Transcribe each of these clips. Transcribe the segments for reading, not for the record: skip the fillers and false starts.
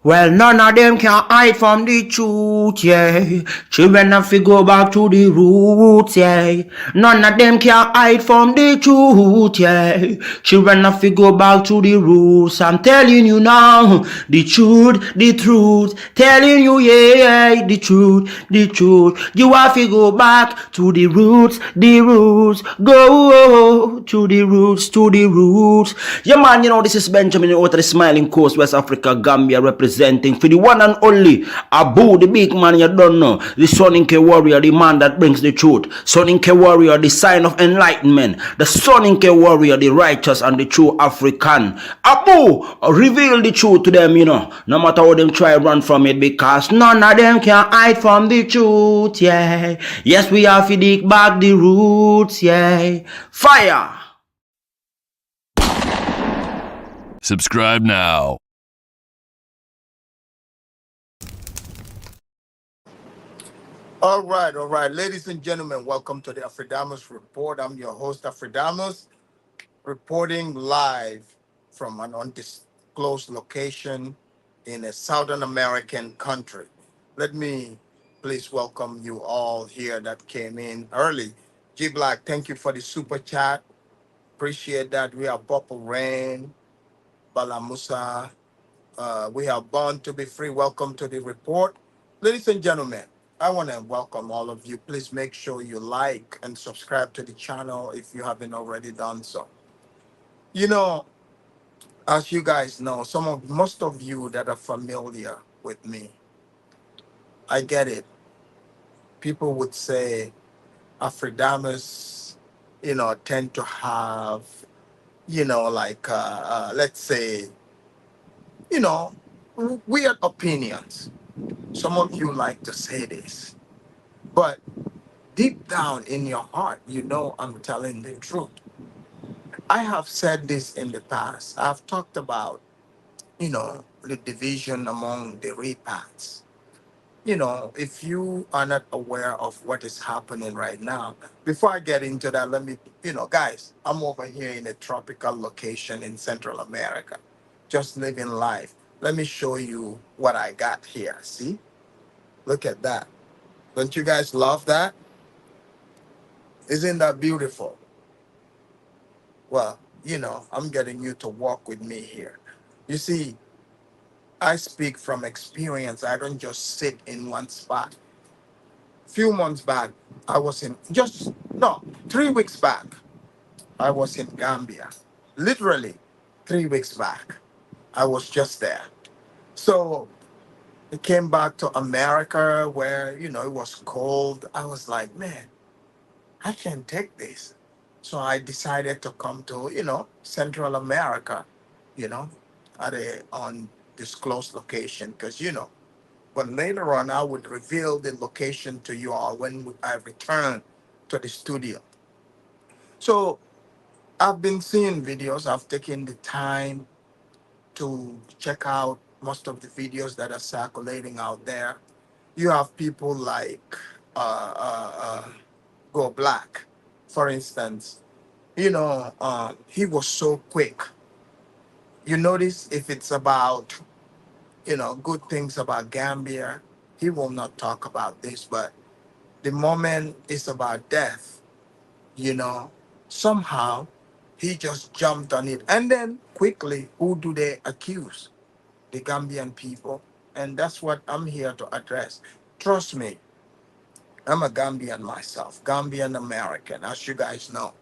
Well, none of them can hide from the truth, yeah. Children have to go back to the roots, yeah. None of them can hide from the truth, yeah. Children have to go back to the roots. I'm telling you now, the truth. Telling you, yeah, the truth, the truth. You have to go back to the roots, the roots. Go to the roots, to the roots. Yeah, man, you know, this is Benjamin out of the Smiling Coast, West Africa, Gambia, representing for the one and only Abu, the big man you don't know, the Soninke warrior, the man that brings the truth, Soninke warrior, the sign of enlightenment, the Soninke warrior, the righteous and the true African. Abu, reveal the truth to them, you know, no matter how them try run from it, because none of them can hide from the truth, yeah. Yes, we have to dig back the roots, yeah. Fire! Subscribe now. All right. Ladies and gentlemen, welcome to the Afus Report. I'm your host, Afus, reporting live from an undisclosed location in a Southern American country. Let me please welcome you all here that came in early. G Black, thank you for the super chat. Appreciate that. We have Purple Rain, Balamusa. We have Born to be Free. Welcome to the report. Ladies and gentlemen, I want to welcome all of you. Please make sure you like and subscribe to the channel if you haven't already done so. You know, as you guys know, most of you that are familiar with me, I get it. People would say Afridamus, tend to have, let's say, you know, weird opinions. Some of you like to say this, but deep down in your heart, you know I'm telling the truth. I have said this in the past. I've talked about, the division among the repats. If you are not aware of what is happening right now, before I get into that, let me, guys, I'm over here in a tropical location in Central America, just living life. Let me show you what I got here. See? Look at that. Don't you guys love that? Isn't that beautiful? Well, I'm getting you to walk with me here. You see, I speak from experience. I don't just sit in one spot. Few months back, I was in just no, 3 weeks back, I was in Gambia. Literally 3 weeks back. I was just there. So I came back to America where, it was cold. I was like, man, I can't take this. So I decided to come to, Central America, you know, at a undisclosed location because, but later on I would reveal the location to you all when I return to the studio. So I've been seeing videos. I've taken the time to check out most of the videos that are circulating out there. You have people like Go Black, for instance. He was so quick. You notice if it's about, good things about Gambia, he will not talk about this. But the moment it's about death, you know, somehow he just jumped on it. And then quickly, who do they accuse? The Gambian people. And that's what I'm here to address. Trust me, I'm a Gambian myself, Gambian American, as you guys know.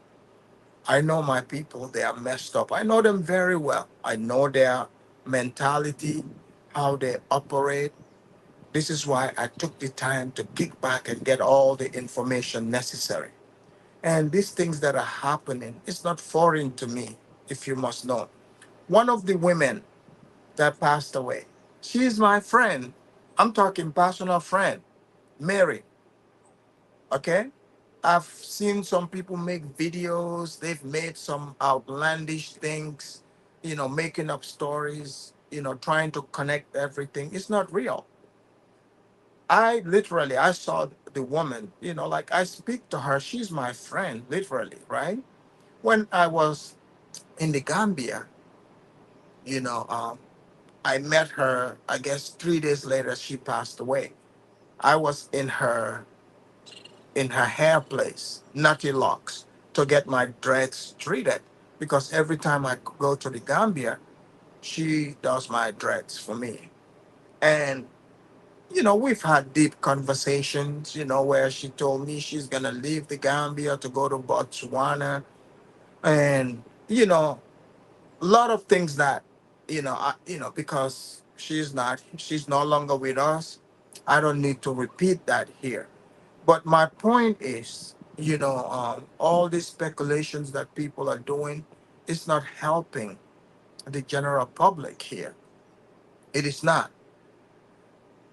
I know my people, they are messed up. I know them very well. I know their mentality, how they operate. This is why I took the time to kick back and get all the information necessary. And these things that are happening, it's not foreign to me, if you must know. One of the women that passed away, she is my friend. I'm talking personal friend, Mary. Okay? I've seen some people make videos, they've made some outlandish things, making up stories, trying to connect everything. It's not real. I saw the woman, like I speak to her, she's my friend, literally, right? When I was in the Gambia, you know, um, I met her, I guess 3 days later, she passed away. I was in her hair place, Nutty Locks, to get my dreads treated. Because every time I go to the Gambia, she does my dreads for me. And, we've had deep conversations, where she told me she's going to leave the Gambia to go to Botswana. And, a lot of things that, because she's no longer with us. I don't need to repeat that here. But my point is, all these speculations that people are doing is not helping the general public here. It is not.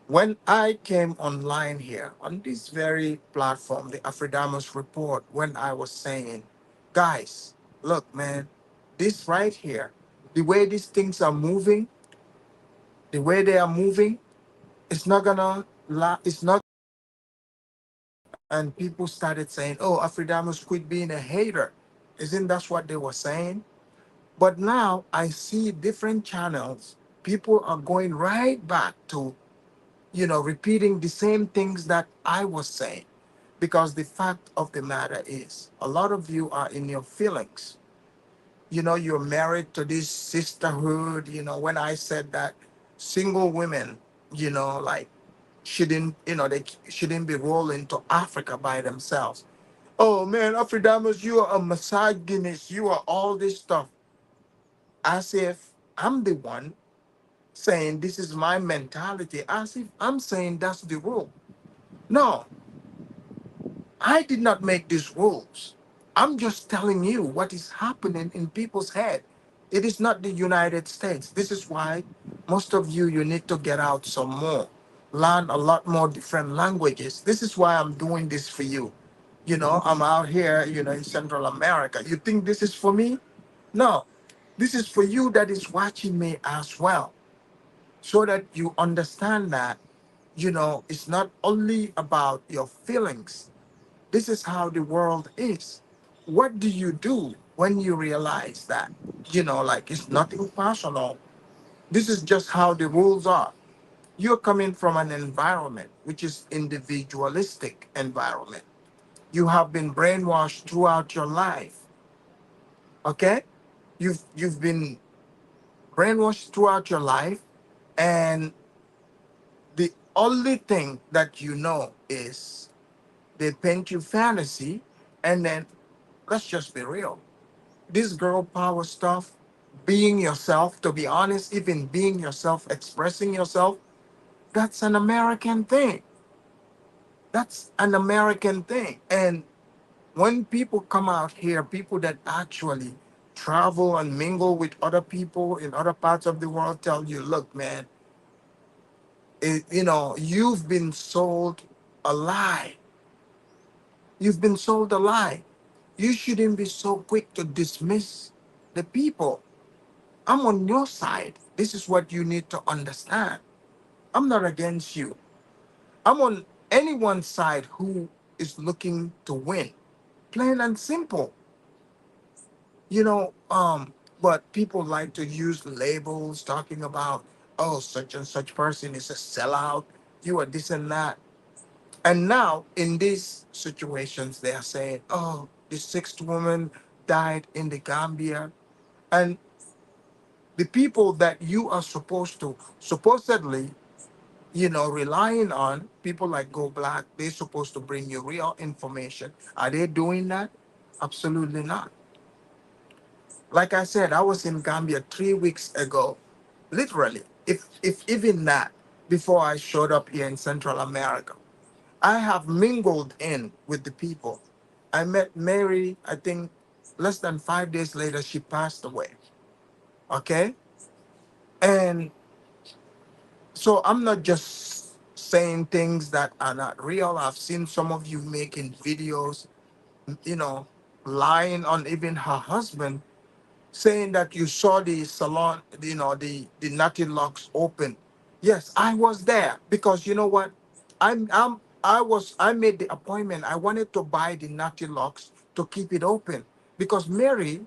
When I came online here on this very platform, the Afus Report, when I was saying, guys, look, man, this right here, the way these things are moving, the way they are moving, it's not gonna it's not. And people started saying, oh, Afridamus quit being a hater. Isn't that what they were saying? But now I see different channels. People are going right back to, repeating the same things that I was saying. Because the fact of the matter is, a lot of you are in your feelings. You're married to this sisterhood. When I said that single women, like, they shouldn't be rolling to Africa by themselves. Oh man, Afridamus, you are a misogynist. You are all this stuff. As if I'm the one saying this is my mentality. As if I'm saying that's the rule. No, I did not make these rules. I'm just telling you what is happening in people's head. It is not the United States. This is why most of you need to get out some more, learn a lot more different languages. This is why I'm doing this for you. I'm out here, in Central America. You think this is for me? No, this is for you that is watching me as well, so that you understand that, it's not only about your feelings. This is how the world is. What do you do when you realize that, like, it's nothing personal? This is just how the rules are. You're coming from an environment which is individualistic environment. You have been brainwashed throughout your life. Okay? You've been brainwashed throughout your life, and the only thing that you know is they paint you fantasy, and then let's just be real. This girl power stuff, being yourself, to be honest, even being yourself, expressing yourself, that's an American thing. That's an American thing. And when people come out here, people that actually travel and mingle with other people in other parts of the world tell you, look, man, you've been sold a lie. You've been sold a lie. You shouldn't be so quick to dismiss the people. I'm on your side. This is what you need to understand. I'm not against you. I'm on anyone's side who is looking to win. Plain and simple. You know, um, but people like to use labels talking about, oh, such and such person is a sellout, you are this and that. And now in these situations, they are saying, oh, the sixth woman died in the Gambia. And the people that you are supposed to supposedly, relying on, people like Go Black, they're supposed to bring you real information. Are they doing that? Absolutely not. Like I said, I was in Gambia 3 weeks ago, literally, if even that, before I showed up here in Central America. I have mingled in with the people. I met Mary, I think less than 5 days later, she passed away. Okay? And so I'm not just saying things that are not real. I've seen some of you making videos, you know, lying on even her husband, saying that you saw the salon, the natty locks open. Yes, I was there because you know what? I made the appointment. I wanted to buy the natty locks to keep it open because Mary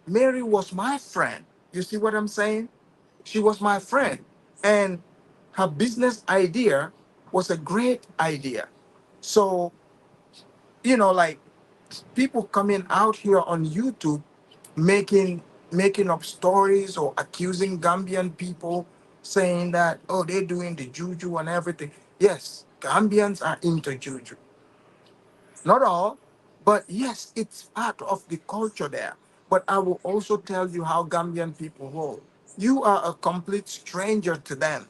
was my friend. You see what I'm saying? She was my friend, and her business idea was a great idea. So, like people coming out here on YouTube making making up stories or accusing Gambian people, saying that, oh, they're doing the juju and everything. Yes, Gambians are into juju. Not all, but yes, it's part of the culture there. But I will also tell you how Gambian people roll. You are a complete stranger to them,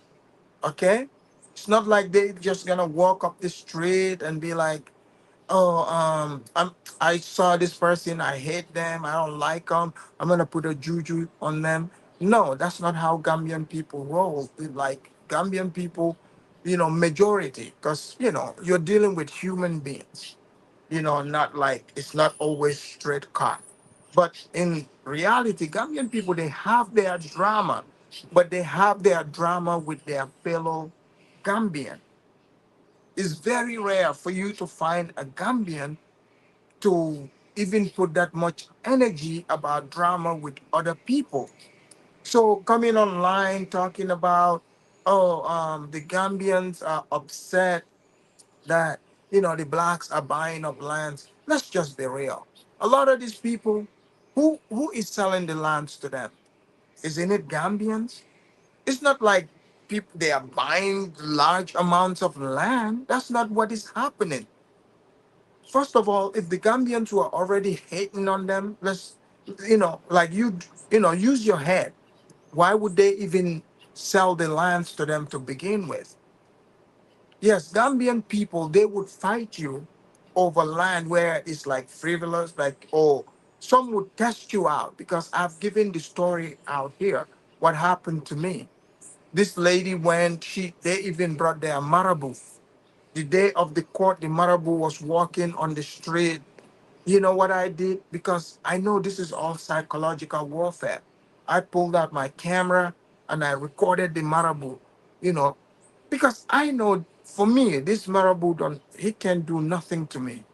okay? It's not like they just gonna walk up the street and be like, oh, I saw this person, I hate them, I don't like them, I'm gonna put a juju on them. No, that's not how Gambian people roll. Like Gambian people, majority, because you're dealing with human beings, not like it's not always straight cut. But in reality, Gambian people, they have their drama, but they have their drama with their fellow Gambian. It's very rare for you to find a Gambian to even put that much energy about drama with other people. So coming online talking about, oh, the Gambians are upset that the blacks are buying up lands. Let's just be real. A lot of these people, who is selling the lands to them? Isn't it Gambians? It's not like people they are buying large amounts of land. That's not what is happening. First of all, if the Gambians were already hating on them, let's, like use your head. Why would they even sell the lands to them to begin with? Yes, Gambian people, they would fight you over land where it's like frivolous, like, oh, some would test you out because I've given the story out here. What happened to me? This lady went, they even brought their marabout. The day of the court, the marabout was walking on the street. You know what I did? Because I know this is all psychological warfare. I pulled out my camera and I recorded the marabout, you know, because I know for me, this marabout, he can do nothing to me.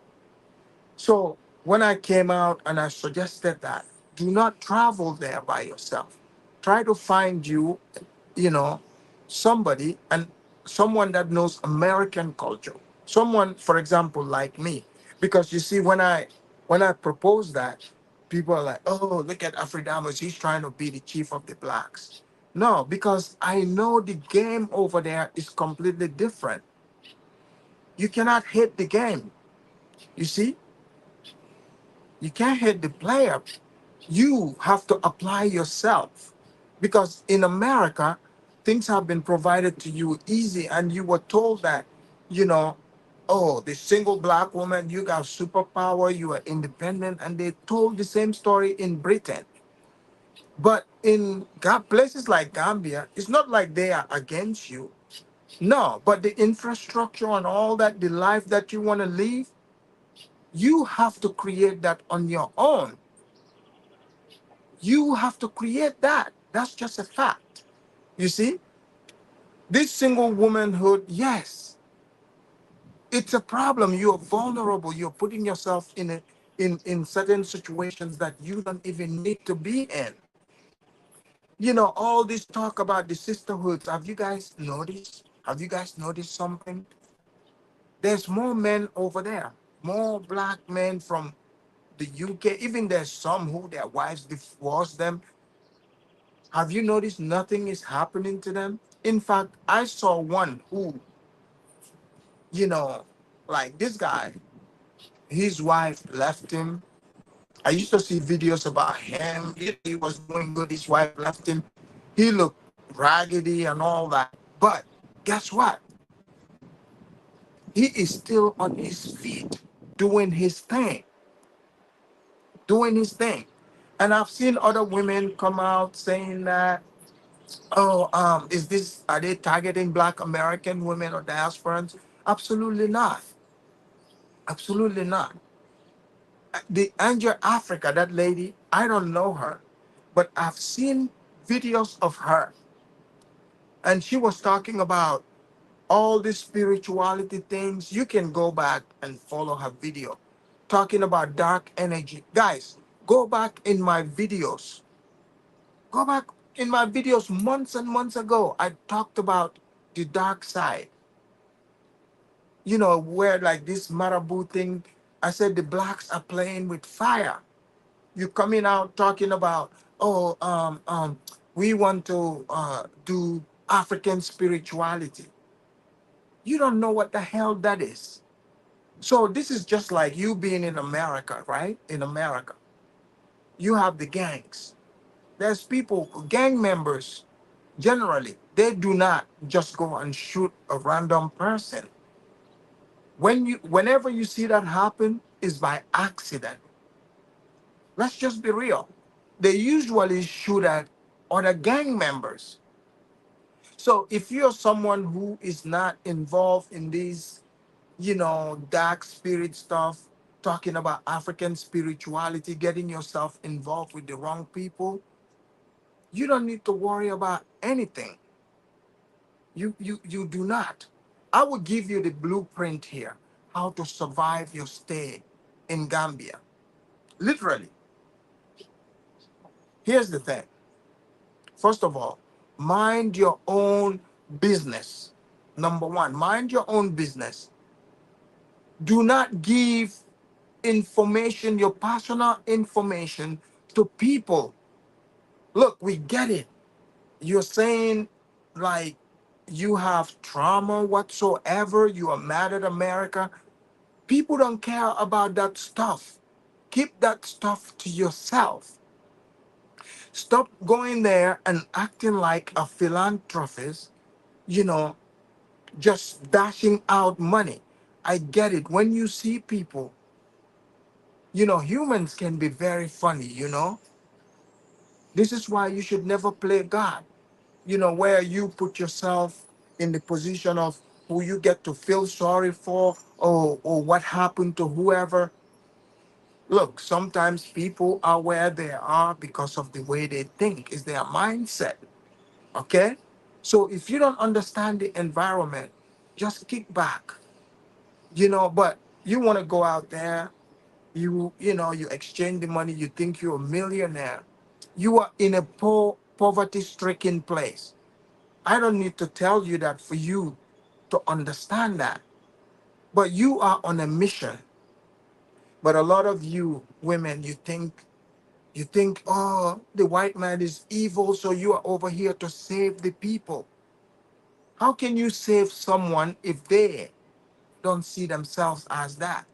So when I came out and I suggested that, do not travel there by yourself. Try to find you, you know, somebody and someone that knows American culture. Someone, for example, like me. Because you see, when I proposed that, people are like, oh, look at Afridamus, he's trying to be the chief of the blacks. No, because I know the game over there is completely different. You cannot hate the game. You see, you can't hate the player. You have to apply yourself. Because in America, things have been provided to you easy, and you were told that, you know, oh, the single black woman, you got superpower, you are independent, and they told the same story in Britain. But in places like Gambia, it's not like they are against you. No, but the infrastructure and all that, the life that you want to live, you have to create that on your own. You have to create that. That's just a fact. You see, this single womanhood, yes, it's a problem. You're vulnerable. You're putting yourself in certain situations that you don't even need to be in. All this talk about the sisterhoods. Have you guys noticed? Have you guys noticed something? There's more men over there, more black men from the UK. Even there's some who their wives divorce them. Have you noticed nothing is happening to them? In fact, I saw one who, you know, like this guy, his wife left him. I used to see videos about him. He was doing good. His wife left him. He looked raggedy and all that. But guess what? He is still on his feet doing his thing, doing his thing. And I've seen other women come out saying that, oh, are they targeting Black American women or diasporans? Absolutely not. Absolutely not. The Angel Africa, that lady, I don't know her, but I've seen videos of her. And she was talking about all these spirituality things. You can go back and follow her video talking about dark energy. Guys, go back in my videos. Go back. in my videos months and months ago, I talked about the dark side, where like this marabou thing, I said the blacks are playing with fire. You coming out talking about, oh, we want to do African spirituality. You don't know what the hell that is. So this is just like you being in America, right? In America, you have the gangs. There's people, gang members, generally, they do not just go and shoot a random person. Whenever you see that happen, is by accident. Let's just be real. They usually shoot at other gang members. So if you're someone who is not involved in these, dark spirit stuff, talking about African spirituality, getting yourself involved with the wrong people, you don't need to worry about anything. You do not. I will give you the blueprint here, how to survive your stay in Gambia. Literally. Here's the thing. First of all, mind your own business. Number one, mind your own business. Do not give information, your personal information, to people. Look, we get it. You're saying like you have trauma whatsoever, you are mad at America. People don't care about that stuff. Keep that stuff to yourself. Stop going there and acting like a philanthropist, you know, just dashing out money. I get it. When you see people, humans can be very funny. This is why you should never play God, where you put yourself in the position of who you get to feel sorry for, or what happened to whoever. Look, sometimes people are where they are because of the way they think, is their mindset. Okay? So if you don't understand the environment, just kick back. But you want to go out there, you exchange the money, you think you're a millionaire. You are in a poverty stricken place. I don't need to tell you that for you to understand that. But you are on a mission. But a lot of you women, you think, oh, the white man is evil, so you are over here to save the people. How can you save someone if they don't see themselves as that?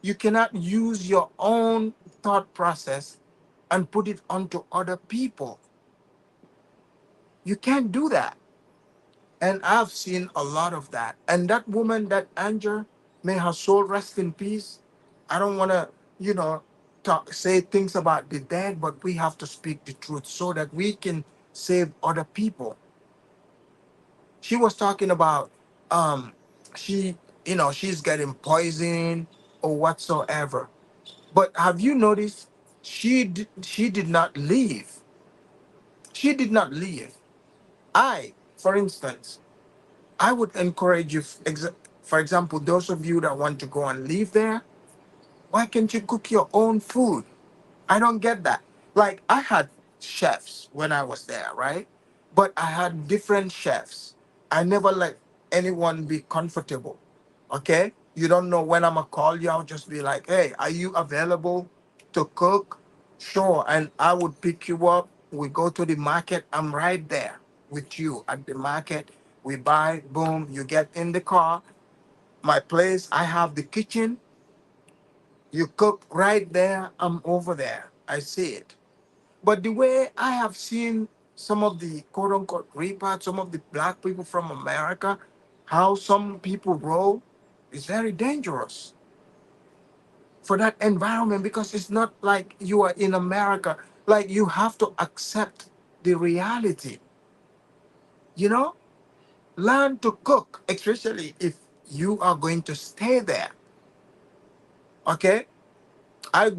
You cannot use your own thought process and put it onto other people. You can't do that. And I've seen a lot of that. And that woman, that Anger, may her soul rest in peace. I don't want to, you know, say things about the dead, but we have to speak the truth so that we can save other people. She was talking about she, she's getting poisoned or whatsoever. But have you noticed she did not leave. She did not leave. For instance, I would encourage you, for example, those of you that want to go and live there, why can't you cook your own food? I don't get that. Like, I had chefs when I was there, right? But I had different chefs. I never let anyone be comfortable. Okay? You don't know when I'm going to call you. I'll just be like, hey, are you available to cook? Sure. And I would pick you up. We go to the market. I'm right there with you at the market. We buy, boom, you get in the car. My place, I have the kitchen. You cook right there, I'm over there. I see it. But the way I have seen some of the quote unquote repats, some of the black people from America, how some people roll is very dangerous for that environment, because it's not like you are in America. Like, you have to accept the reality, you know? Learn to cook, especially if you are going to stay there. Okay? I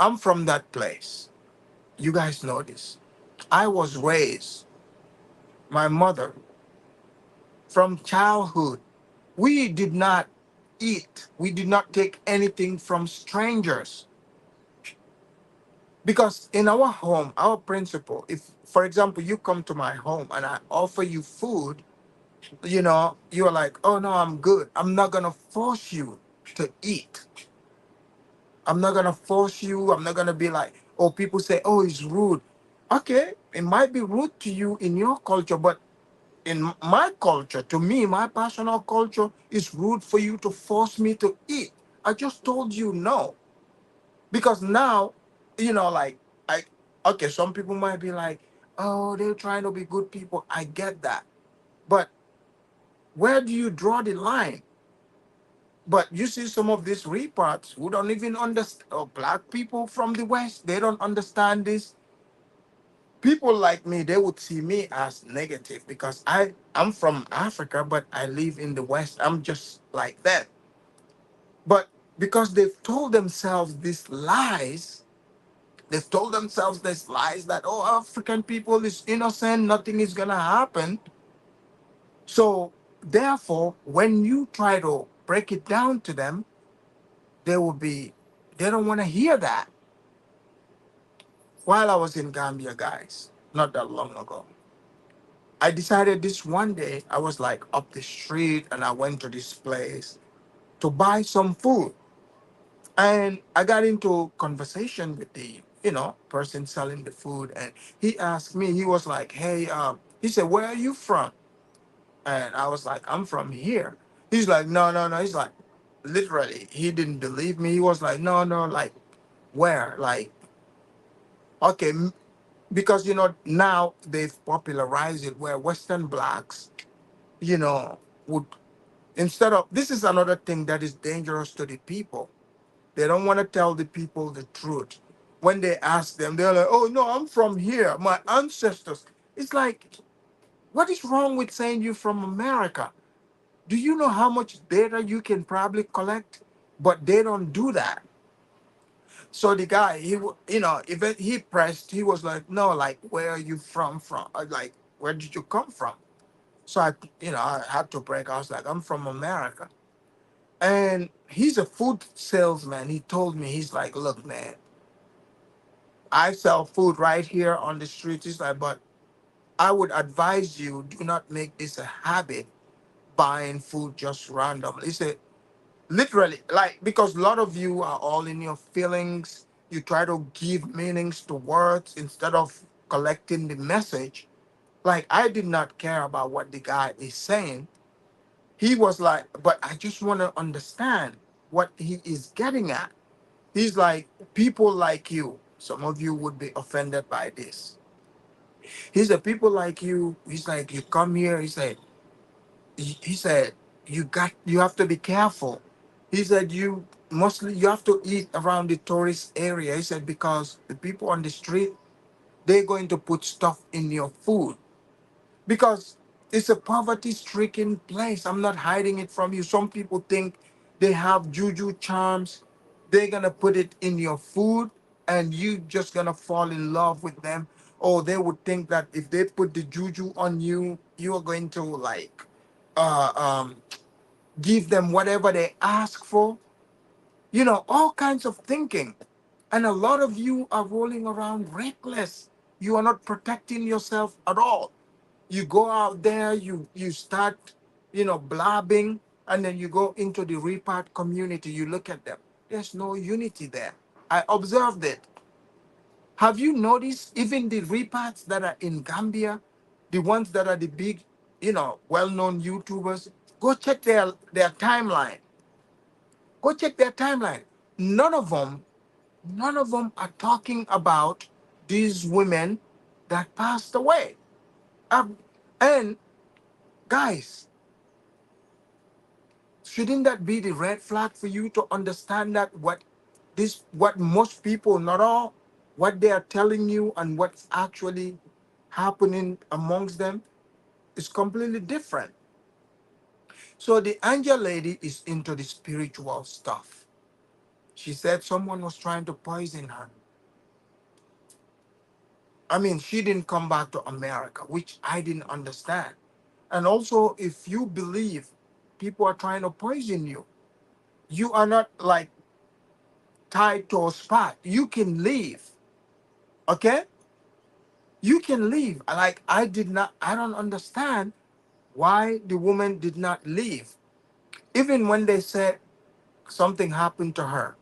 I'm from that place. You guys know this. I was raised, my mother, from childhood. We did not eat, we did not take anything from strangers. Because in our home, our principle, if, for example, you come to my home and I offer you food, you're like, oh no, I'm good. I'm not going to force you to eat. I'm not going to force you. I'm not going to be like, oh, people say, oh, it's rude. Okay, it might be rude to you in your culture, but in my culture, to me, my personal culture, is rude for you to force me to eat. I just told you no. Because now, like, I, okay, some people might be like, oh, they're trying to be good people. I get that. But where do you draw the line? But you see some of these reparts who don't even understand, or black people from the West, they don't understand this. People like me, they would see me as negative because I'm from Africa, but I live in the West. I'm just like that. But because they've told themselves these lies, they've told themselves these lies that, oh, African people is innocent, nothing is gonna happen. So therefore, when you try to break it down to them, they will be, they don't want to hear that. While I was in Gambia, guys, not that long ago, I decided this one day, I was like up the street and I went to this place to buy some food. And I got into conversation with the, person selling the food. And he asked me, he was like, hey, he said, where are you from? And I was like, I'm from here. He's like, no, no, no. He's like, literally, he didn't believe me. He was like, no, no, like, where? Like, okay, because, now they've popularized it where Western blacks, would, instead of, this is another thing that is dangerous to the people. They don't want to tell the people the truth. When they ask them, they're like, oh, no, I'm from here. My ancestors. It's like, what is wrong with saying you're from America? Do you know how much data you can probably collect? But they don't do that. So the guy, if he pressed, he was like, no, like, where are you from? Like, where did you come from? So I had to break. I was like, I'm from America. And he's a food salesman. He told me, he's like, look, man, I sell food right here on the street. He's like, but I would advise you, do not make this a habit, buying food just randomly. He said, literally, like, because a lot of you are all in your feelings. You try to give meanings to words instead of collecting the message. Like, I did not care about what the guy is saying. He was like, but I just want to understand what he is getting at. He's like, people like you, some of you would be offended by this. He said, people like you, he's like, you come here, he said, you have to be careful. He said, you have to eat around the tourist area. He said, because the people on the street, they're going to put stuff in your food. Because it's a poverty stricken place. I'm not hiding it from you. Some people think they have juju charms. They're gonna put it in your food and you just gonna fall in love with them. Or they would think that if they put the juju on you, you are going to like uh um give them whatever they ask for. All kinds of thinking. And a lot of you are rolling around reckless. You are not protecting yourself at all. You go out there, you start, blabbing, and then you go into the repat community, you look at them. There's no unity there. I observed it. Have you noticed even the repats that are in Gambia, the ones that are the big, well-known YouTubers, go check their timeline. Go check their timeline. None of them, none of them are talking about these women that passed away. Um, and guys, shouldn't that be the red flag for you to understand that what most people, not all, what they are telling you and what's actually happening amongst them is completely different. So the angel lady is into the spiritual stuff. She said someone was trying to poison her. I mean, she didn't come back to America, which I didn't understand. And also, if you believe people are trying to poison you, you are not like tied to a spot. You can leave. Okay? You can leave. Like, I don't understand why the woman did not leave. Even when they said something happened to her,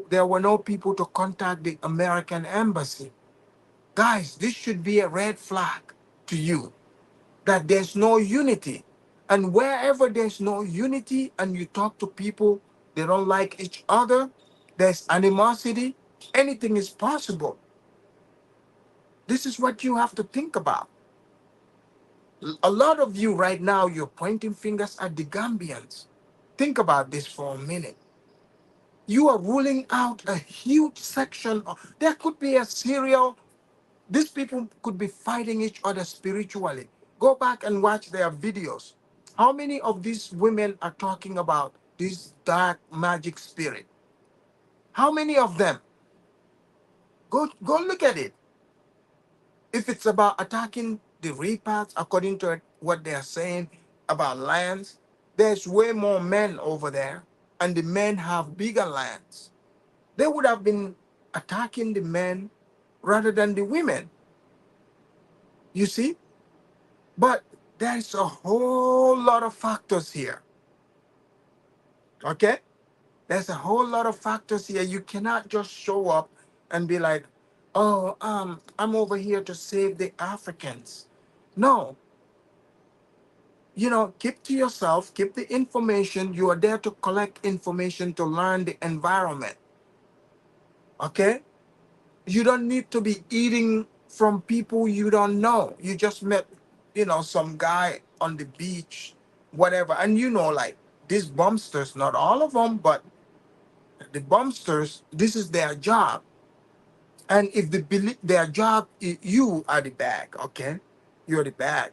there were no people to contact the American embassy. Guys, this should be a red flag to you that there's no unity. And wherever there's no unity and you talk to people, they don't like each other, there's animosity, anything is possible. This is what you have to think about. A lot of you right now, you're pointing fingers at the Gambians. Think about this for a minute. You are ruling out a huge section of, there could be a serial, these people could be fighting each other spiritually. Go back and watch their videos. How many of these women are talking about this dark magic spirit? How many of them? Go look at it. If it's about attacking the repats, according to what they're saying about lands, there's way more men over there, and the men have bigger lands. They would have been attacking the men rather than the women. You see? But there's a whole lot of factors here. Okay? There's a whole lot of factors here. You cannot just show up and be like, oh, I'm over here to save the Africans. No, keep to yourself, keep the information. You are there to collect information to learn the environment. Okay? You don't need to be eating from people you don't know. You just met, some guy on the beach, whatever. And like these bumpsters, not all of them, but the bumpsters, this is their job. And if they believe their job, you are the bag, okay? You're the bag.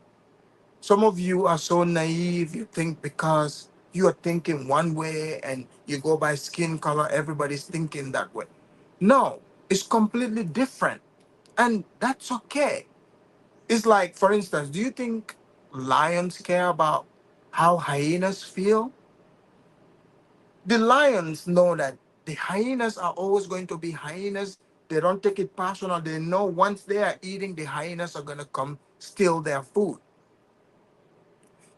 Some of you are so naive, you think because you are thinking one way and you go by skin color, everybody's thinking that way. No, it's completely different. And that's okay. It's like, for instance, do you think lions care about how hyenas feel? The lions know that the hyenas are always going to be hyenas. They don't take it personal. They know once they are eating, the hyenas are going to come steal their food.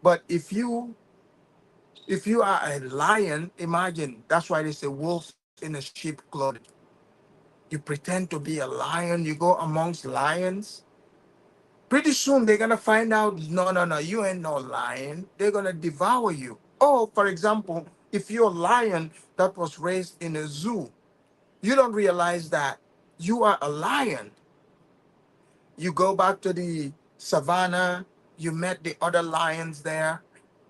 But if you are a lion, imagine, that's why they say wolves in a sheep clothing. You pretend to be a lion, you go amongst lions. Pretty soon they're gonna find out, no, no, no, you ain't no lion. They're gonna devour you. Oh, for example, if you're a lion that was raised in a zoo, you don't realize that you are a lion. You go back to the savannah, you met the other lions there,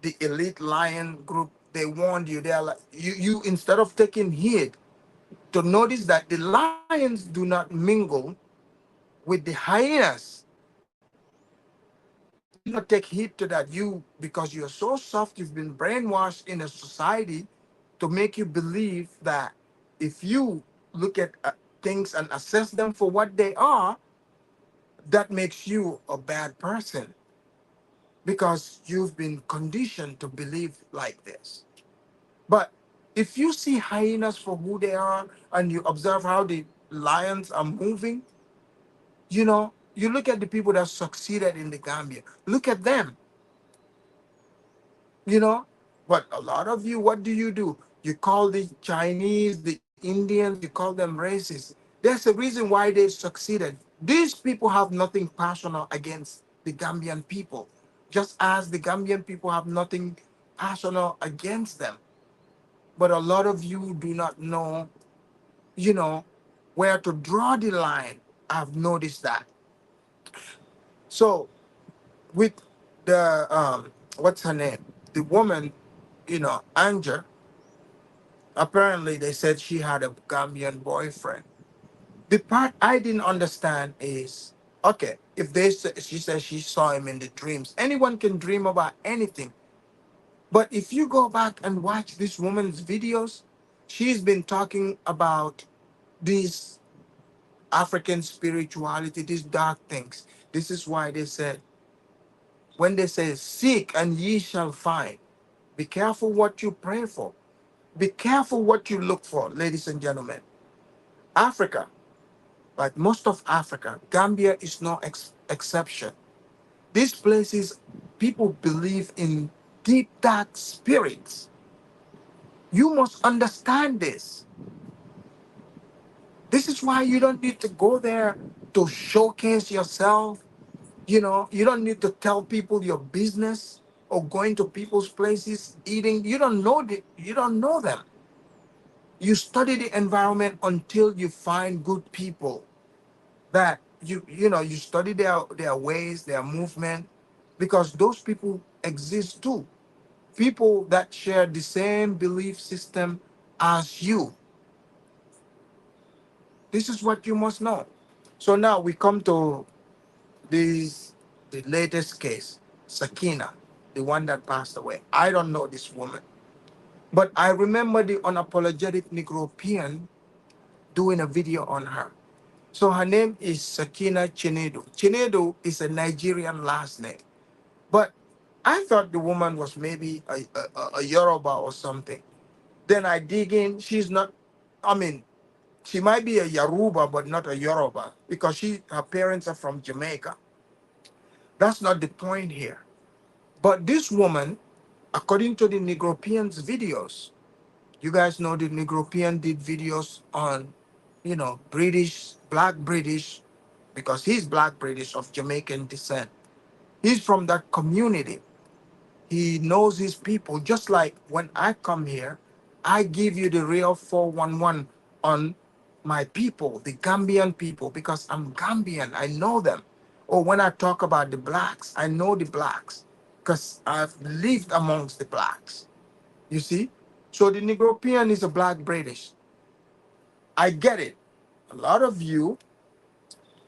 the elite lion group, they warned you. They're like, you instead of taking heed to notice that the lions do not mingle with the hyenas. You did not take heed to that. You, because you're so soft, you've been brainwashed in a society to make you believe that if you look at things and assess them for what they are, that makes you a bad person because you've been conditioned to believe like this. But if you see hyenas for who they are and you observe how the lions are moving, you look at the people that succeeded in the Gambia. Look at them, you know. But a lot of you, what do? You call the Chinese, the Indians, you call them racist. There's a reason why they succeeded. These people have nothing personal against the Gambian people, just as the Gambian people have nothing personal against them. But a lot of you do not know, you know, where to draw the line. I've noticed that. So with the what's her name? The woman, Anja, apparently they said she had a Gambian boyfriend. The part I didn't understand is, okay, if she says she saw him in the dreams, anyone can dream about anything. But if you go back and watch this woman's videos, she's been talking about these African spirituality, these dark things. This is why they said, when they say, seek and ye shall find, be careful what you pray for. Be careful what you look for, ladies and gentlemen. Africa, like most of Africa, Gambia is no exception. These places, people believe in deep dark spirits. You must understand this. This is why you don't need to go there to showcase yourself. You know, you don't need to tell people your business or going to people's places eating. You don't know them. You study the environment until you find good people that you study their ways, their movement, because those people exist too. People that share the same belief system as you. This is what you must know. So now we come to this the latest case, Sakina, the one that passed away. I don't know this woman, but I remember the unapologetic Negropean doing a video on her. So her name is Sakina Chinedu. Chinedu is a Nigerian last name, but I thought the woman was maybe a Yoruba or something. Then I dig in. She's not. I mean, she might be a Yoruba, but not a Yoruba because her parents are from Jamaica. That's not the point here. But this woman, according to the Negropean's videos, you guys know the Negropean did videos on, British, black British, because he's black British of Jamaican descent. He's from that community. He knows his people. Just like when I come here, I give you the real 411 on my people, the Gambian people, because I'm Gambian. I know them. Or when I talk about the blacks, I know the blacks because I've lived amongst the blacks. You see? So the Negropean is a black British. I get it. A lot of you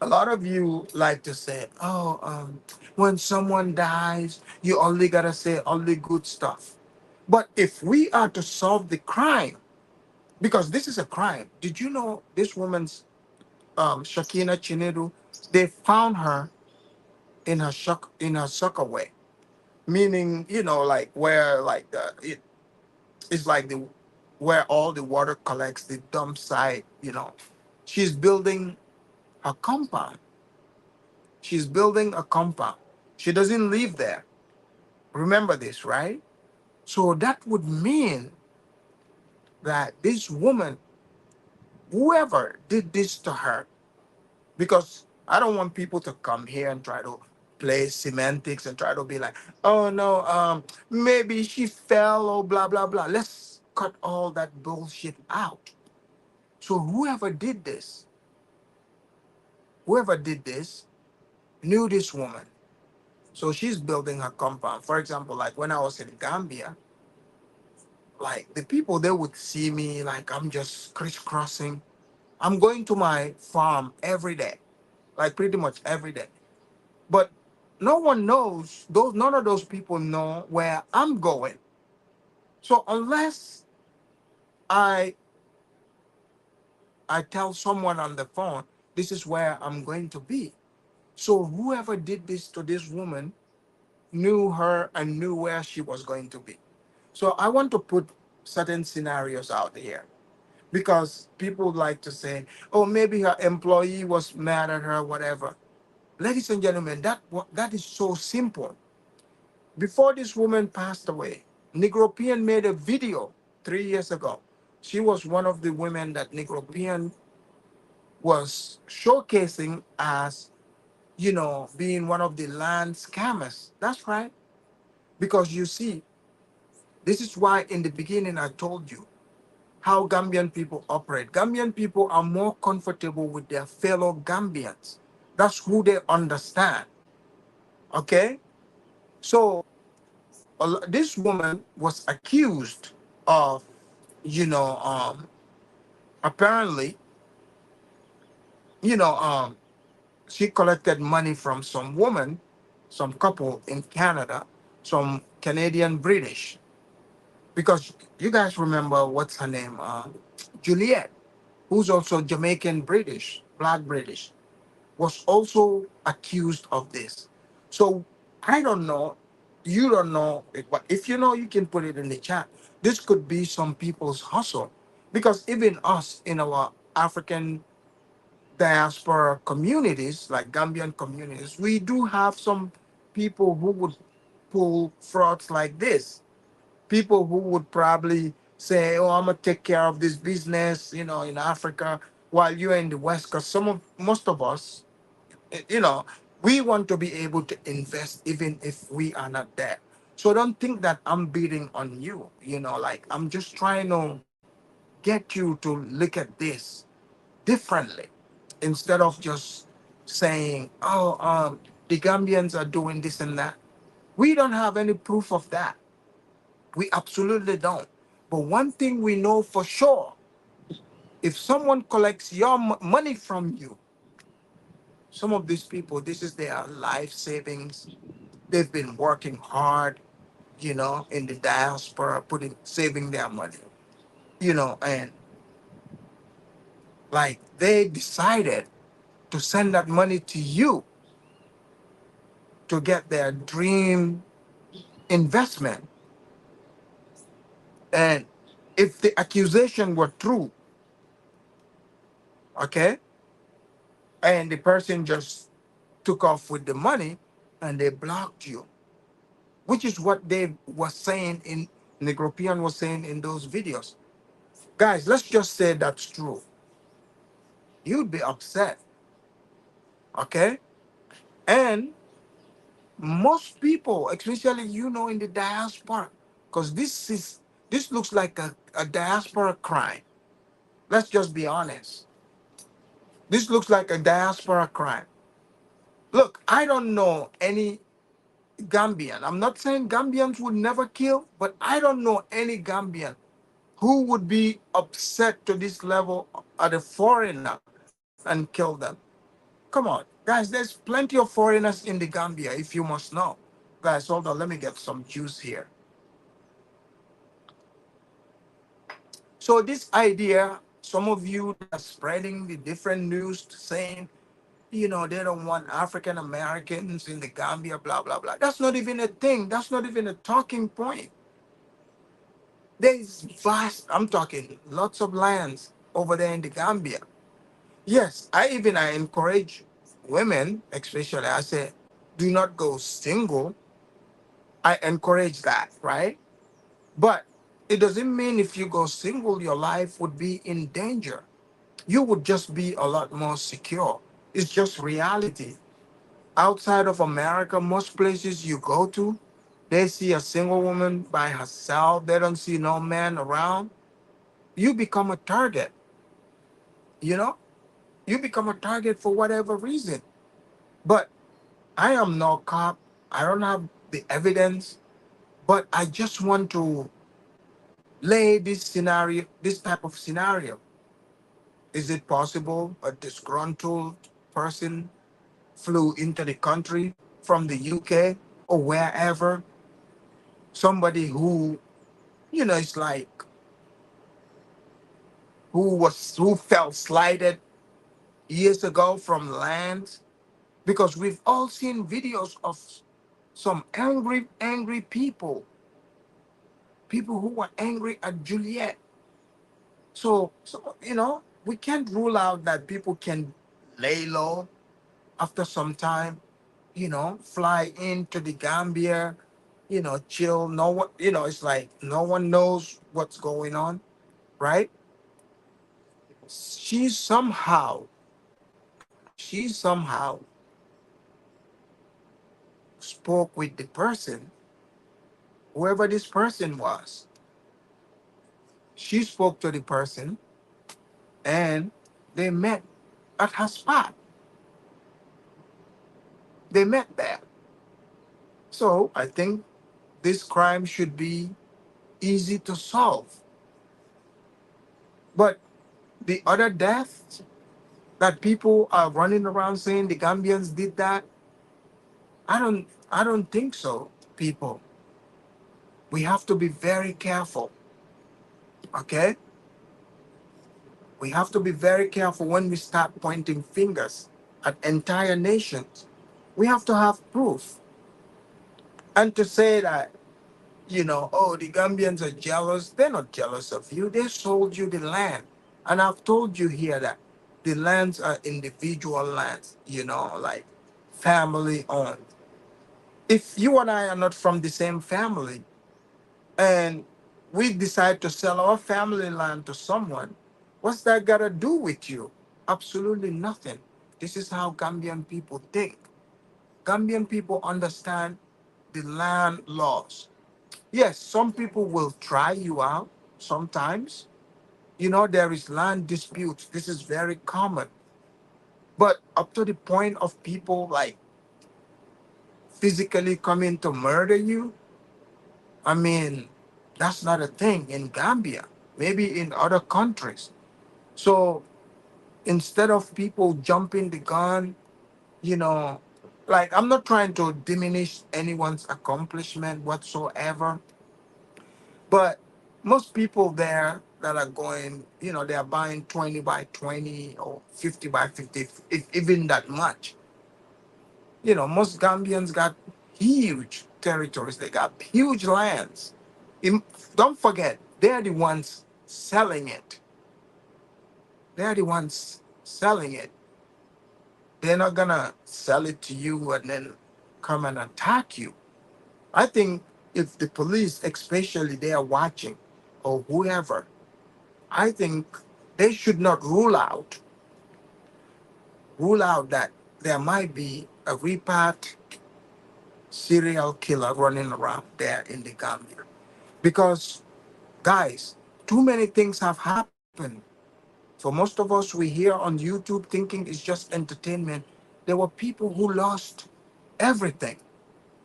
a lot of you like to say, oh, when someone dies, you only gotta say only good stuff. But if we are to solve the crime, because this is a crime, did you know this woman's Shakina Chinedu? They found her in her sucker way, meaning like where like it's like the where all the water collects, the dump site. She's building a compound. She's building a compound. She doesn't live there. Remember this, right? So that would mean that this woman, whoever did this to her, because I don't want people to come here and try to play semantics and try to be like, oh no, maybe she fell or blah blah blah. Let's cut all that bullshit out. So whoever did this knew this woman. So she's building her compound. For example, like when I was in Gambia, like the people they would see me like I'm just crisscrossing. I'm going to my farm every day, like pretty much every day. But no one knows those. None of those people know where I'm going. So unless I I tell someone on the phone, this is where I'm going to be. So whoever did this to this woman knew her and knew where she was going to be. So I want to put certain scenarios out here because people like to say, oh, maybe her employee was mad at her, whatever. Ladies and gentlemen, that is so simple. Before this woman passed away, Negropean made a video 3 years ago. She was one of the women that Negropean was showcasing as, being one of the land scammers. That's right. Because you see, this is why in the beginning I told you how Gambian people operate. Gambian people are more comfortable with their fellow Gambians. That's who they understand. Okay? So this woman was accused of, apparently, you know, um, she collected money from some woman, some couple in Canada, some Canadian British. Because you guys remember what's her name? Juliet, who's also Jamaican British, Black British, was also accused of this. So I don't know. You don't know. But if you know, you can put it in the chat. This could be some people's hustle. Because even us in our African diaspora communities, like Gambian communities, we do have some people who would pull frauds like this. People who would probably say, "Oh, I'm gonna take care of this business," in Africa, while you're in the West. Because most of us, you know, we want to be able to invest even if we are not there. So don't think that I'm beating on you. Like I'm just trying to get you to look at this differently instead of just saying, "Oh, the Gambians are doing this and that." We don't have any proof of that. We absolutely don't. But one thing we know for sure: if someone collects your money from you, some of these people, this is their life savings. They've been working hard, in the diaspora, saving their money, and like they decided to send that money to you to get their dream investment. And if the accusation were true, okay, and the person just took off with the money and they blocked you, which is what they were saying in the European was saying in those videos. Guys, let's just say that's true. You'd be upset, okay? And most people, especially in the diaspora, because this looks like a diaspora crime. Let's just be honest. This looks like a diaspora crime. Look, I don't know any Gambian. I'm not saying Gambians would never kill, but I don't know any Gambian who would be upset to this level at a foreigner and kill them. Come on, guys, there's plenty of foreigners in the Gambia, if you must know. Guys, hold on, let me get some juice here. So this idea, some of you that are spreading the different news saying, they don't want African Americans in the Gambia, blah, blah, blah. That's not even a thing. That's not even a talking point. There's I'm talking lots of lands over there in the Gambia. Yes, I encourage women, especially, I say, do not go single. I encourage that, right? But it doesn't mean if you go single, your life would be in danger. You would just be a lot more secure. It's just reality. Outside of America, most places you go to, they see a single woman by herself. They don't see no man around. You become a target, you know? You become a target for whatever reason. But I am no cop. I don't have the evidence, but I just want to lay this type of scenario. Is it possible a disgruntled person flew into the country from the UK or wherever? Somebody who, it's like who felt slighted years ago from land, because we've all seen videos of some angry people who were angry at Juliet. So we can't rule out that people can lay low after some time, fly into the Gambia, chill. No one, it's like no one knows what's going on, right? She somehow, she somehow spoke with the person, whoever this person was. She spoke to the person and they met at her spot. They met there. So I think this crime should be easy to solve. But the other deaths that people are running around saying the Gambians did that, I don't think so, people. We have to be very careful. Okay? We have to be very careful when we start pointing fingers at entire nations. We have to have proof. And to say that, oh, the Gambians are jealous, they're not jealous of you. They sold you the land. And I've told you here that the lands are individual lands, like family owned. If you and I are not from the same family and we decide to sell our family land to someone, what's that got to do with you? Absolutely nothing. This is how Gambian people think. Gambian people understand the land laws. Yes, some people will try you out sometimes. There is land disputes. This is very common. But up to the point of people like physically coming to murder you, I mean, that's not a thing in Gambia, maybe in other countries. So instead of people jumping the gun, you know, like I'm not trying to diminish anyone's accomplishment whatsoever, but most people there that are going, they are buying 20 by 20 or 50 by 50, if even that much. Most Gambians got huge territories, they got huge lands. Im- don't forget, they're the ones selling it. They're the ones selling it. They're not gonna sell it to you and then come and attack you. I think if the police, especially, they are watching, or whoever, I think they should not rule out that there might be a repat serial killer running around there in the Gambia. Because, guys, too many things have happened. For most of us, we hear on YouTube thinking it's just entertainment. There were people who lost everything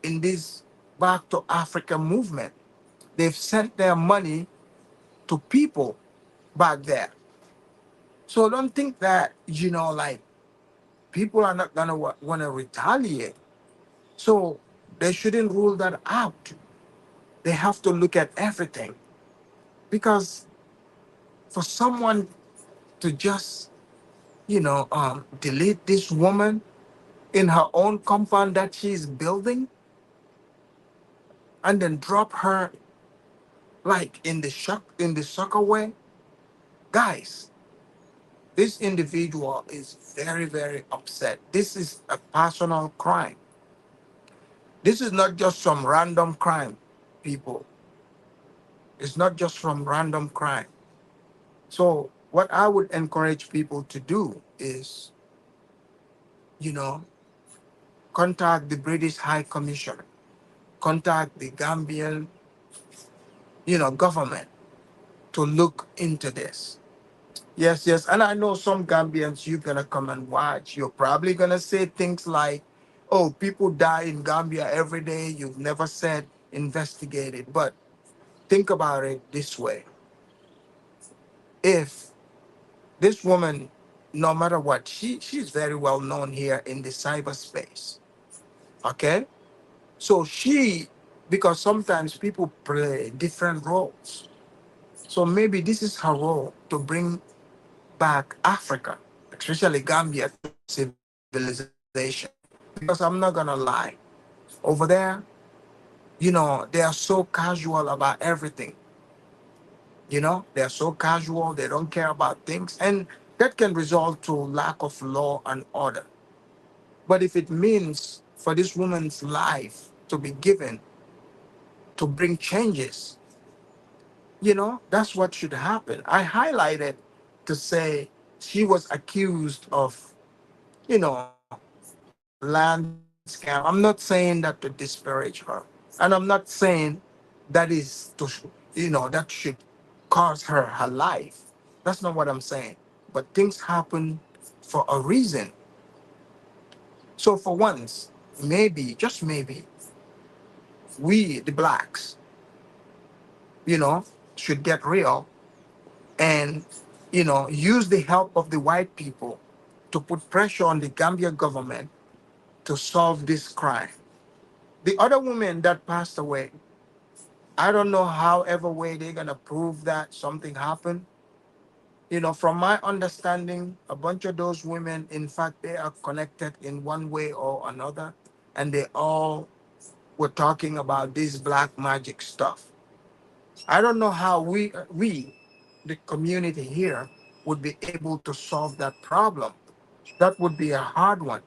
in this Back to Africa movement. They've sent their money to people back there. So don't think that, like people are not going to want to retaliate. So they shouldn't rule that out. They have to look at everything. Because for someone to just, delete this woman in her own compound that she's building and then drop her like in the soccer way, guys, this individual is very, very upset. This is a personal crime. This is not just some random crime, people. It's not just from random crime. So what I would encourage people to do is, you know, contact the British High Commission, contact the Gambian, government to look into this. Yes, yes. And I know some Gambians, you're going to come and watch. You're probably going to say things like, oh, people die in Gambia every day. You've never said investigate it. But think about it this way. If this woman, no matter what, she's very well known here in the cyberspace. Okay? So because sometimes people play different roles. So maybe this is her role to bring back Africa, especially Gambia, to civilization. Because I'm not gonna lie, over there, they are so casual about everything. They are so casual, they don't care about things, and that can result to lack of law and order. But if it means for this woman's life to be given to bring changes, that's what should happen. I highlighted to say she was accused of, land scam. I'm not saying that to disparage her. And I'm not saying that is that should cost her life. That's not what I'm saying. But things happen for a reason. So for once, maybe, just maybe, we, the blacks, you know, should get real and, use the help of the white people to put pressure on the Gambia government to solve this crime. The other woman that passed away, I don't know however way they're gonna prove that something happened. From my understanding, a bunch of those women, in fact, they are connected in one way or another, and they all were talking about this black magic stuff. I don't know how we, the community here, would be able to solve that problem. That would be a hard one.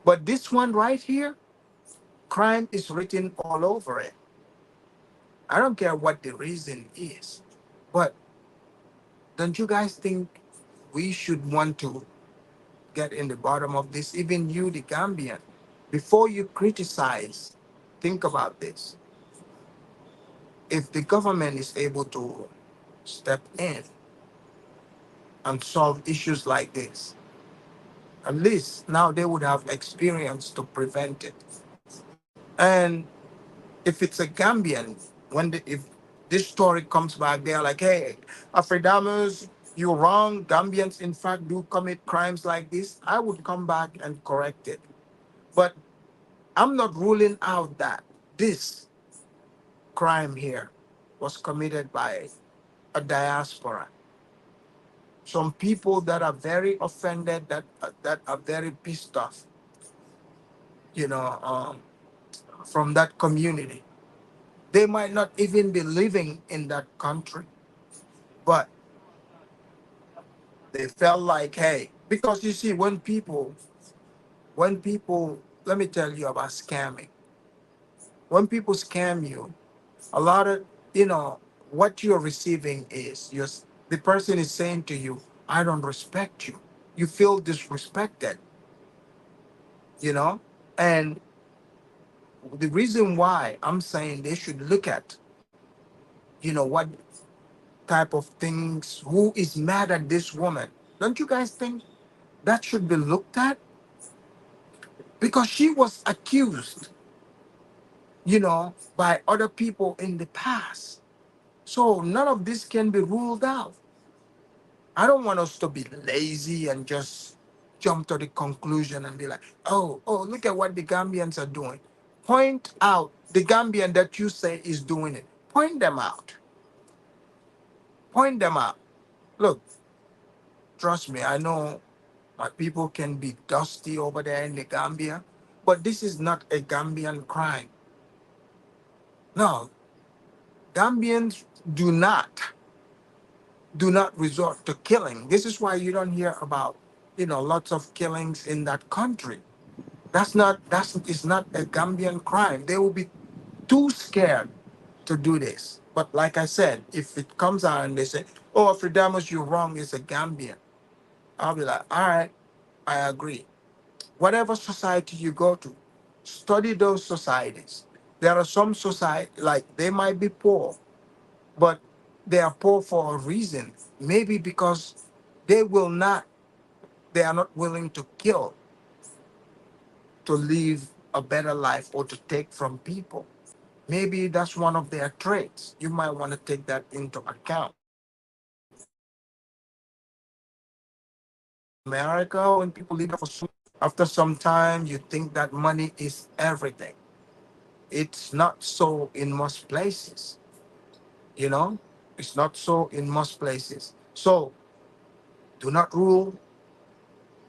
But this one right here, crime is written all over it. I don't care what the reason is. But don't you guys think we should want to get in the bottom of this? Even you, the Gambian, before you criticize, think about this. If the government is able to step in and solve issues like this, at least now they would have experience to prevent it. And if it's a Gambian, if this story comes back, they're like, hey, Afridamus, you're wrong. Gambians, in fact, do commit crimes like this. I would come back and correct it. But I'm not ruling out that this crime here was committed by a diaspora. Some people that are very offended, that are very pissed off, you know, from that community. They might not even be living in that country, but they felt like, hey, because you see, when people, let me tell you about scamming. When people scam you, a lot of, what you're receiving is the person is saying to you, I don't respect you. You feel disrespected, you know? And the reason why I'm saying they should look at, what type of things, who is mad at this woman. Don't you guys think that should be looked at? Because she was accused, by other people in the past. So none of this can be ruled out. I don't want us to be lazy and just jump to the conclusion and be like, oh, look at what the Gambians are doing. Point out the Gambian that you say is doing it. Point them out. Point them out. Look, trust me, I know my people can be dusty over there in the Gambia, but this is not a Gambian crime. No, Gambians do not resort to killing. This is why you don't hear about, lots of killings in that country. It's not a Gambian crime. They will be too scared to do this. But like I said, if it comes out and they say, oh, Afridamus, you're wrong, it's a Gambian, I'll be like, all right, I agree. Whatever society you go to, study those societies. There are some society, like they might be poor, but they are poor for a reason. Maybe because they will not, they are not willing to kill to live a better life or to take from people. Maybe that's one of their traits. You might want to take that into account. America, when people live there after some time, you think that money is everything. It's not so in most places, you know? It's not so in most places. So do not rule,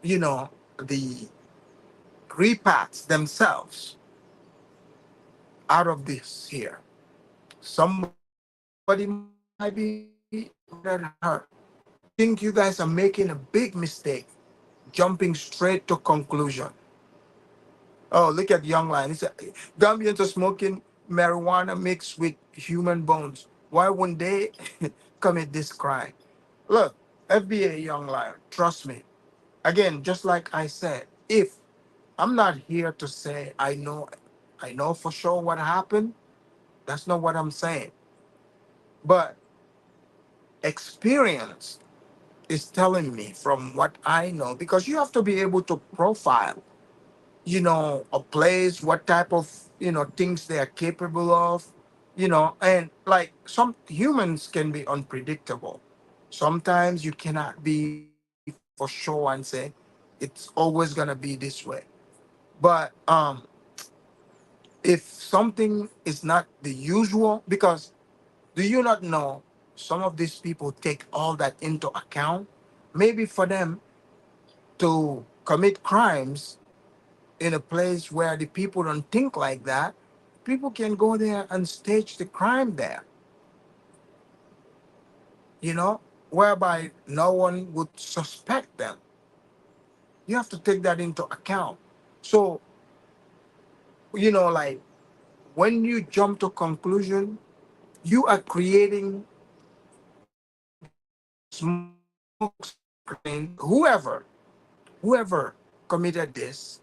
the repats themselves out of this here. Somebody might be mad at her. I think you guys are making a big mistake jumping straight to conclusion. Oh, look at Young Lion. He said Gambians are smoking marijuana mixed with human bones. Why wouldn't they commit this crime? Look, FBA Young Lion, trust me. Again, just like I said, if I'm not here to say I know for sure what happened. That's not what I'm saying. But experience is telling me from what I know, because you have to be able to profile, a place, what type of, things they are capable of, and like some humans can be unpredictable. Sometimes you cannot be for sure and say it's always gonna be this way. But if something is not the usual, because do you not know some of these people take all that into account? Maybe for them to commit crimes in a place where the people don't think like that, people can go there and stage the crime there, you know? whereby no one would suspect them. You have to take that into account. So, like when you jump to conclusion, you are creating smoke screen. Whoever committed this,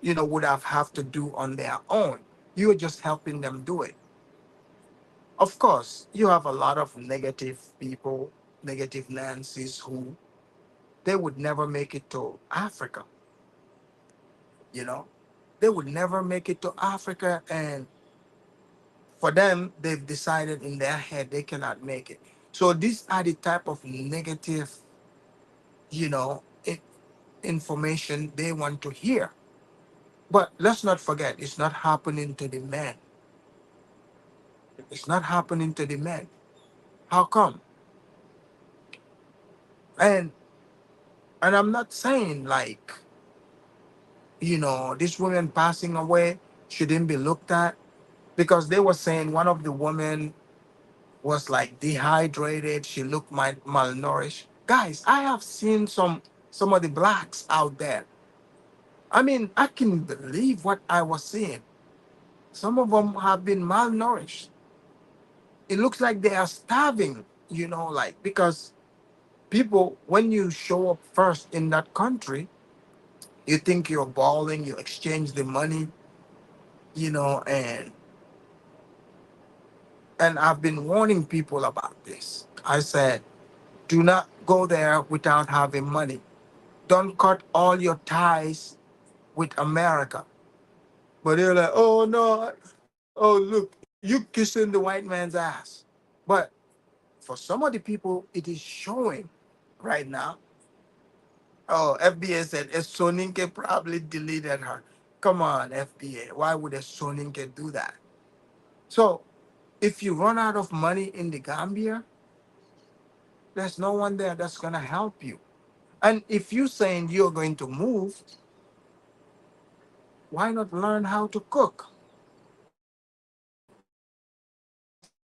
would have to do on their own. You're just helping them do it. Of course, you have a lot of negative people, negative Nancy's who they would never make it to Africa. You know, they would never make it to Africa, and for them, they've decided in their head they cannot make it. So these are the type of negative, you know, i- information they want to hear. But let's not forget, it's not happening to the men. It's not happening to the men. How come? And and I'm not saying like, this woman passing away shouldn't be looked at, because they were saying one of the women was like dehydrated. She looked malnourished. Guys, I have seen some of the blacks out there. I mean, I can believe what I was seeing. Some of them have been malnourished. It looks like they are starving, like because people, when you show up first in that country, you think you're balling, you exchange the money, and I've been warning people about this. I said, do not go there without having money. Don't cut all your ties with America. But they're like, oh no, oh look, you kissing the white man's ass. But for some of the people, it is showing right now. Oh, FBA said a Soninke probably deleted her. Come on, FBA. Why would a Soninke do that? So if you run out of money in the Gambia, there's no one there that's gonna help you. And if you're saying you're going to move, why not learn how to cook?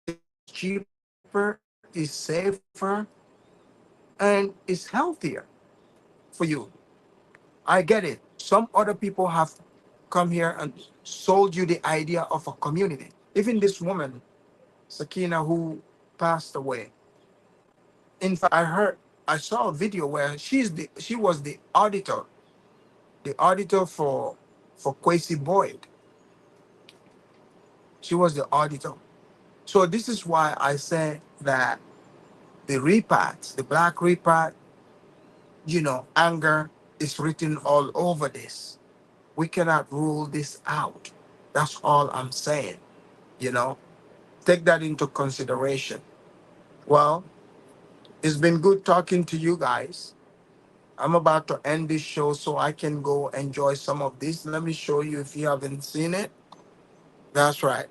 It's cheaper, it's safer, and it's healthier for you. I get it. Some other people have come here and sold you the idea of a community. Even this woman, Sakina, who passed away. In fact, I saw a video where she was the auditor for Kwesi Boyd. She was the auditor. So this is why I say that the repats, the Black Repat, anger is written all over this. We cannot rule this out. That's all I'm saying. You know, take that into consideration. Well, it's been good talking to you guys. I'm about to end this show so I can go enjoy some of this. Let me show you if you haven't seen it. That's right.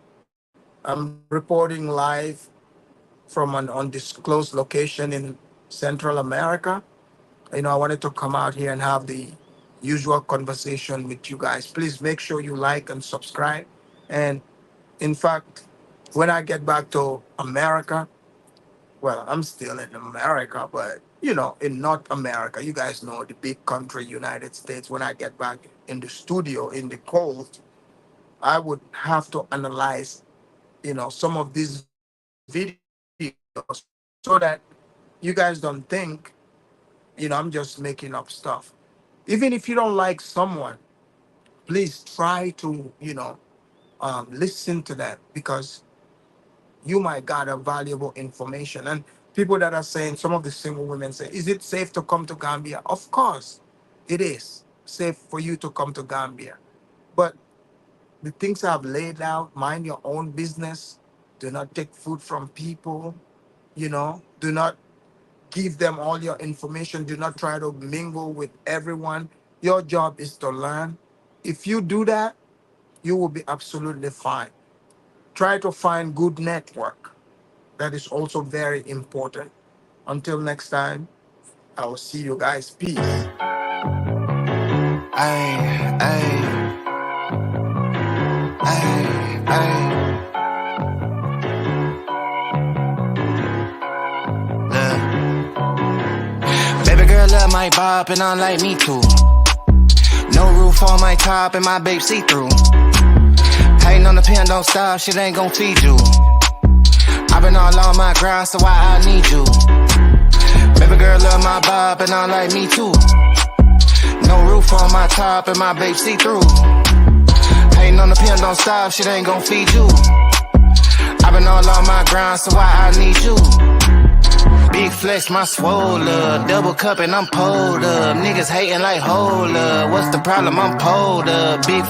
I'm reporting live from an undisclosed location in Central America. I wanted to come out here and have the usual conversation with you guys. Please make sure you like and subscribe. And in fact, when I get back to America, well, I'm still in America, but in North America, you guys know the big country, United States. When I get back in the studio in the cold, I would have to analyze, some of these videos so that you guys don't think, I'm just making up stuff. Even if you don't like someone, please try to, listen to them, because you might gather valuable information. And people that are saying, some of the single women say, is it safe to come to Gambia? Of course, it is safe for you to come to Gambia. But the things I've laid out, mind your own business. Do not take food from people, do not give them all your information. Do not try to mingle with everyone. Your job is to learn. If you do that, you will be absolutely fine. Try to find good network. That is also very important. Until next time, I will see you guys. Peace. Ay, ay, ay, ay. Look. might bop and I'm like me too. No roof on my top and my babe see-through. Hating on the pen, don't stop, shit ain't gon' feed you. I been all on my grind, so why I need you? Baby girl love my bop and I'm like me too. No roof on my top and my babe see-through. Hating on the pen, don't stop, shit ain't gon' feed you. I been all on my grind, so why I need you? Big flex, my swole up. Double cup and I'm pulled up. Niggas hating like hold up. What's the problem? I'm pulled up. Big